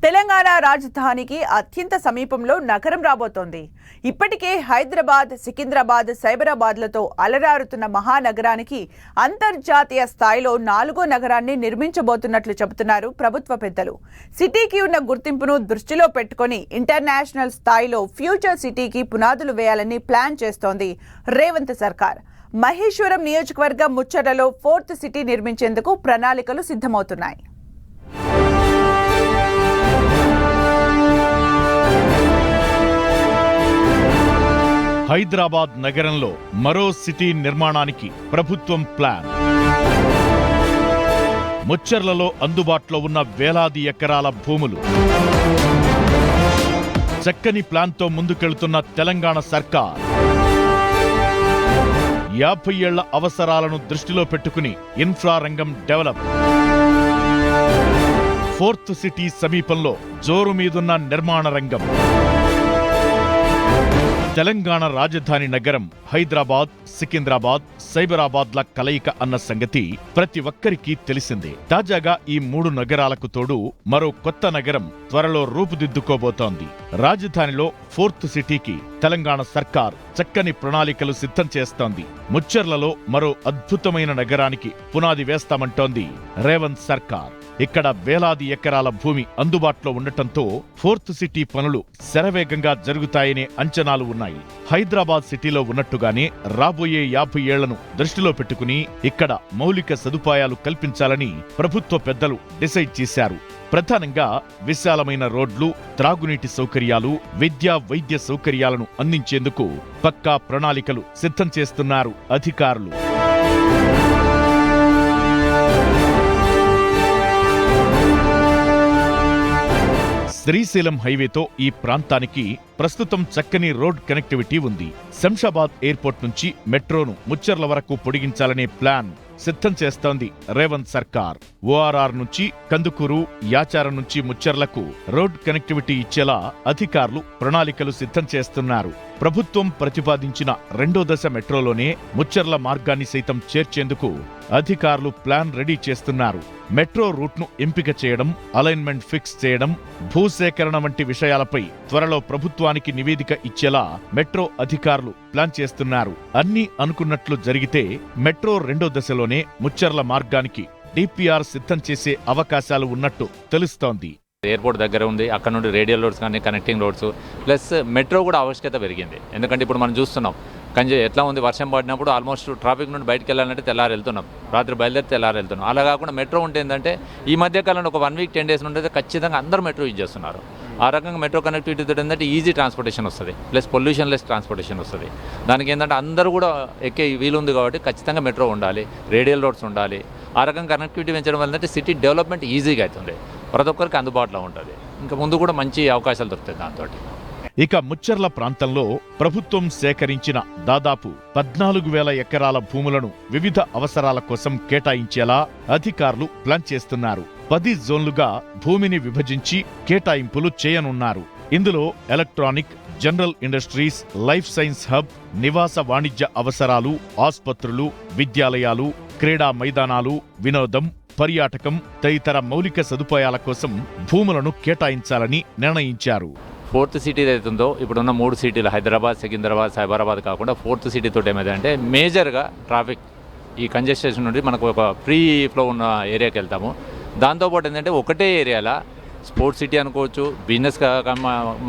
తెలంగాణ రాజధానికి అత్యంత సమీపంలో నగరం రాబోతోంది. ఇప్పటికే హైదరాబాద్, సికింద్రాబాద్, సైబరాబాద్లతో అలరారుతున్న మహానగరానికి అంతర్జాతీయ స్థాయిలో 4వ నగరాన్ని నిర్మించబోతున్నట్లు చెబుతున్నారు ప్రభుత్వ పెద్దలు. సిటీకి ఉన్న గుర్తింపును దృష్టిలో పెట్టుకొని ఇంటర్నేషనల్ స్థాయిలో ఫ్యూచర్ సిటీకి పునాదులు వేయాలని ప్లాన్ చేస్తోంది రేవంత్ సర్కార్. మహేశ్వరం నియోజకవర్గం ముచ్చర్లలో 4th సిటీ నిర్మించేందుకు ప్రణాళికలు సిద్ధమవుతున్నాయి. హైదరాబాద్ నగరంలో మరో సిటీ నిర్మాణానికి ప్రభుత్వం ప్లాన్. ముచ్చర్లలో అందుబాటులో ఉన్న వేలాది ఎకరాల భూములు. చక్కని ప్లాన్తో ముందుకెళ్తున్న తెలంగాణ సర్కార్ 50 ఏళ్ల అవసరాలను దృష్టిలో పెట్టుకుని ఇన్ఫ్రా రంగం డెవలప్. 4th సిటీ సమీపంలో జోరు మీదున్న నిర్మాణ రంగం. తెలంగాణ రాజధాని నగరం హైదరాబాద్, సికింద్రాబాద్, సైబరాబాద్ల కలయిక అన్న సంగతి ప్రతి ఒక్కరికీ తెలిసిందే. తాజాగా ఈ 3 నగరాలకు తోడు మరో కొత్త నగరం త్వరలో రూపుదిద్దుకోబోతోంది. రాజధానిలో 4th సిటీకి తెలంగాణ సర్కార్ చక్కని ప్రణాళికలు సిద్ధం చేస్తోంది. ముచ్చర్లలో మరో అద్భుతమైన నగరానికి పునాది వేస్తామంటోంది రేవంత్ సర్కార్. ఇక్కడ వేలాది ఎకరాల భూమి అందుబాటులో ఉండటంతో 4th సిటీ పనులు శరవేగంగా జరుగుతాయనే అంచనాలు ఉన్నాయి. హైదరాబాద్ సిటీలో ఉన్నట్టుగానే రాబోయే 50 ఏళ్లను దృష్టిలో పెట్టుకుని ఇక్కడ మౌలిక సదుపాయాలు కల్పించాలని ప్రభుత్వ పెద్దలు డిసైడ్ చేశారు. ప్రధానంగా విశాలమైన రోడ్లు, త్రాగునీటి సౌకర్యాలు, విద్యా వైద్య సౌకర్యాలను అందించేందుకు పక్కా ప్రణాళికలు సిద్ధం చేస్తున్నారు అధికారులు. శ్రీశైలం హైవేతో ఈ ప్రాంతానికి ప్రస్తుతం చక్కని రోడ్ కనెక్టివిటీ ఉంది. శంషాబాద్ ఎయిర్పోర్ట్ నుంచి మెట్రోను ముచ్చర్ల వరకు పొడిగించాలనే ప్లాన్ సిద్ధం చేస్తోంది రేవంత్ సర్కార్. ఓఆర్ఆర్ నుంచి కందుకూరు, యాచారం నుంచి ముచ్చర్లకు రోడ్ కనెక్టివిటీ ఇచ్చేలా అధికారులు ప్రణాళికలు సిద్ధం చేస్తున్నారు. ప్రభుత్వం ప్రతిపాదించిన 2వ దశ మెట్రోలోనే ముచ్చర్ల మార్గాన్ని సైతం చేర్చేందుకు అధికారులు ప్లాన్ రెడీ చేస్తున్నారు. మెట్రో రూట్ను ఎంపిక చేయడం, అలైన్మెంట్ ఫిక్స్ చేయడం, భూసేకరణ వంటి విషయాలపై త్వరలో ప్రభుత్వానికి నివేదిక ఇచ్చేలా మెట్రో అధికారులు ప్లాన్ చేస్తున్నారు. అన్నీ అనుకున్నట్లు జరిగితే మెట్రో 2వ దశలోనే ముచ్చర్ల మార్గానికి డిపిఆర్ సిద్ధం చేసే అవకాశాలు ఉన్నట్టు తెలుస్తోంది. ఎయిర్పోర్ట్ దగ్గర ఉంది, అక్కడ నుండి రేడియల్ రోడ్స్ కానీ కనెక్టింగ్ రోడ్స్ ప్లస్ మెట్రో కూడా ఆవశ్యకత పెరిగింది. ఎందుకంటే ఇప్పుడు మనం చూస్తున్నాం ఎట్లా ఉంది, వర్షం పడినప్పుడు ఆల్మోస్ట్ ట్రాఫిక్ నుండి బయటకు వెళ్ళాలంటే తెల్లారి వెళ్తున్నాం, రాత్రి బయలుదేరి తెల్లారి వెళ్తున్నాం. అలా కాకుండా మెట్రో ఉంటే ఏంటంటే ఈ మధ్య కాలంలో ఒక 1 వీక్ 10 డేస్ నుండి ఖచ్చితంగా అందరూ మెట్రో యూజ్ చేస్తున్నారు. ఆ రకంగా మెట్రో కనెక్టివిటీతో ఏంటంటే ఈజీ ట్రాన్స్పోర్టేషన్ వస్తుంది, ప్లస్ పొల్యూషన్ లెస్ ట్రాన్స్పోర్టేషన్ వస్తుంది. దానికి ఏంటంటే అందరూ కూడా ఎక్కే వీలుంది కాబట్టి ఖచ్చితంగా మెట్రో ఉండాలి, రేడియల్ రోడ్స్ ఉండాలి. ఆ రకంగా కనెక్టివిటీ పెంచడం వల్ల అంటే సిటీ డెవలప్మెంట్ ఈజీగా అవుతుంది, ప్రతి ఒక్కరికి అందుబాటులో ఉంటుంది. ఇంకా ముందు కూడా మంచి అవకాశాలు దొరుకుతాయి దాంతో. ఇక ముచ్చర్ల ప్రాంతంలో ప్రభుత్వం సేకరించిన దాదాపు 14,000 ఎకరాల భూములను వివిధ అవసరాల కోసం కేటాయించేలా అధికారులు ప్లాన్ చేస్తున్నారు. 10 జోన్లుగా భూమిని విభజించి కేటాయింపులు చేయనున్నారు. ఇందులో electronic, general industries, life science hub, నివాస వాణిజ్య అవసరాలు, ఆసుపత్రులు, విద్యాలయాలు, క్రీడా మైదానాలు, వినోదం, పర్యాటకం తదితర మౌలిక సదుపాయాల కోసం భూములను కేటాయించాలని నిర్ణయించారు. 4th సిటీ ఏదైతుందో ఇప్పుడున్న 3 సిటీలు హైదరాబాద్, సికింద్రాబాద్, సైబరాబాద్ కాకుండా 4th సిటీ తోటి ఏమైందంటే మేజర్గా ట్రాఫిక్ ఈ కంజెస్టేషన్ నుండి మనకు ఒక ఫ్రీ ఫ్లో ఉన్న ఏరియాకి వెళ్తాము. దాంతోపాటు ఏంటంటే ఒకటే ఏరియాలో స్పోర్ట్స్ సిటీ అనుకోవచ్చు, బిజినెస్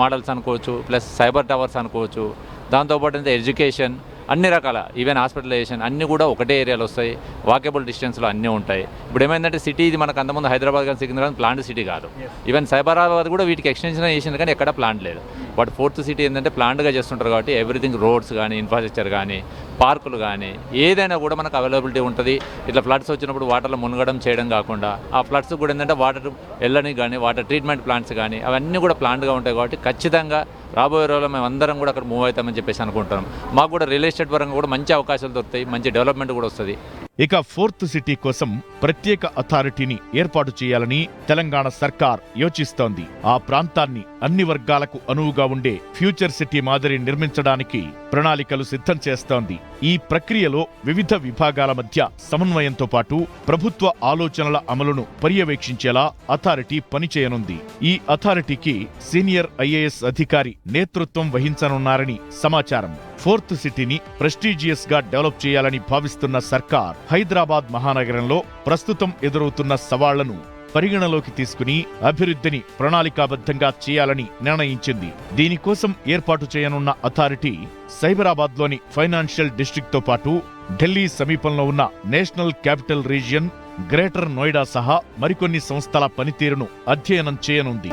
మోడల్స్ అనుకోవచ్చు, ప్లస్ సైబర్ టవర్స్ అనుకోవచ్చు. దాంతోపాటు అంటే ఎడ్యుకేషన్, అన్ని రకాల ఈవెన్ హాస్పిటలైజేషన్ అన్నీ కూడా ఒకటే ఏరియాలో వస్తాయి. వాకేబుల్ డిస్టెన్స్లో అన్నీ ఉంటాయి. ఇప్పుడు ఏమైందంటే సిటీ ఇది మనకు అంతకుముందు హైదరాబాద్ కానీ సికింద్రాబాద్ ప్లాంట్ సిటీ కాదు. ఈవెన్ సైబరాబాద్ కూడా వీటికి ఎక్స్టెన్షన్ చేసింది కానీ ఎక్కడ ప్లాంట్ లేదు. బట్ 4th సిటీ ఏంటంటే ప్లాంట్గా చేస్తుంటారు కాబట్టి ఎవ్రీథింగ్ రోడ్స్ కానీ, ఇన్ఫ్రాస్ట్రక్చర్ కానీ, పార్కులు కానీ ఏదైనా కూడా మనకు అవైలబిలిటీ ఉంటుంది. ఇట్లా ఫ్లడ్స్ వచ్చినప్పుడు వాటర్లో మునగడం చేయడం కాకుండా ఆ ఫ్లడ్స్ కూడా ఏంటంటే వాటర్ వెళ్ళడానికి కానీ, వాటర్ ట్రీట్మెంట్ ప్లాంట్స్ కానీ అవన్నీ కూడా ప్లాంట్గా ఉంటాయి. కాబట్టి ఖచ్చితంగా రాబోయే రోజుల్లో మేము అందరం కూడా అక్కడ మూవ్ అవుతామని చెప్పేసి అనుకుంటున్నాం. మాకు కూడా రియల్ ఎస్టేట్ పరంగా కూడా మంచి అవకాశాలు దొరుకుతాయి, మంచి డెవలప్మెంట్ కూడా వస్తుంది. ఇక ఫోర్త్ సిటీ కోసం ప్రత్యేక అథారిటీని ఏర్పాటు చేయాలని తెలంగాణ సర్కార్ యోచిస్తోంది. ఆ ప్రాంతాన్ని అన్ని వర్గాలకు అనువుగా ఉండే ఫ్యూచర్ సిటీ మాదిరి నిర్మించడానికి ప్రణాళికలు సిద్ధం చేస్తోంది. ఈ ప్రక్రియలో వివిధ విభాగాల మధ్య సమన్వయంతో పాటు ప్రభుత్వ ఆలోచనల అమలును పర్యవేక్షించేలా అథారిటీ పనిచేయనుంది. ఈ అథారిటీకి సీనియర్ ఐఏఎస్ అధికారి నేతృత్వం వహించనున్నారని సమాచారం. ఫోర్త్ సిటీని ప్రెస్టీజియస్ గా డెవలప్ చేయాలని భావిస్తున్న సర్కార్ హైదరాబాద్ మహానగరంలో ప్రస్తుతం ఎదురవుతున్న సవాళ్లను పరిగణలోకి తీసుకుని అభివృద్ధిని ప్రణాళికాబద్ధంగా చేయాలని నిర్ణయించింది. దీనికోసం ఏర్పాటు చేయనున్న అథారిటీ సైబరాబాద్లోని ఫైనాన్షియల్ డిస్ట్రిక్ట్తో పాటు ఢిల్లీ సమీపంలో ఉన్న national capital region, greater Noida సహా మరికొన్ని సంస్థల పనితీరును అధ్యయనం చేయనుంది.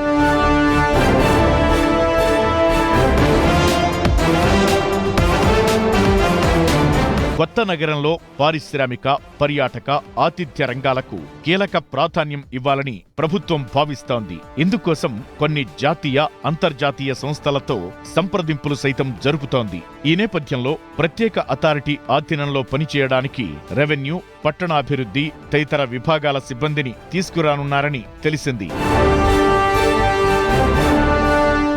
కొత్త నగరంలో పారిశ్రామిక, పర్యాటక, ఆతిథ్య రంగాలకు కీలక ప్రాధాన్యం ఇవ్వాలని ప్రభుత్వం భావిస్తోంది. ఇందుకోసం కొన్ని జాతీయ, అంతర్జాతీయ సంస్థలతో సంప్రదింపులు సైతం జరుపుతోంది. ఈ నేపథ్యంలో ప్రత్యేక అథారిటీ ఆధీనంలో పనిచేయడానికి రెవెన్యూ, పట్టణాభివృద్ధి తదితర విభాగాల సిబ్బందిని తీసుకురానున్నారని తెలిసింది.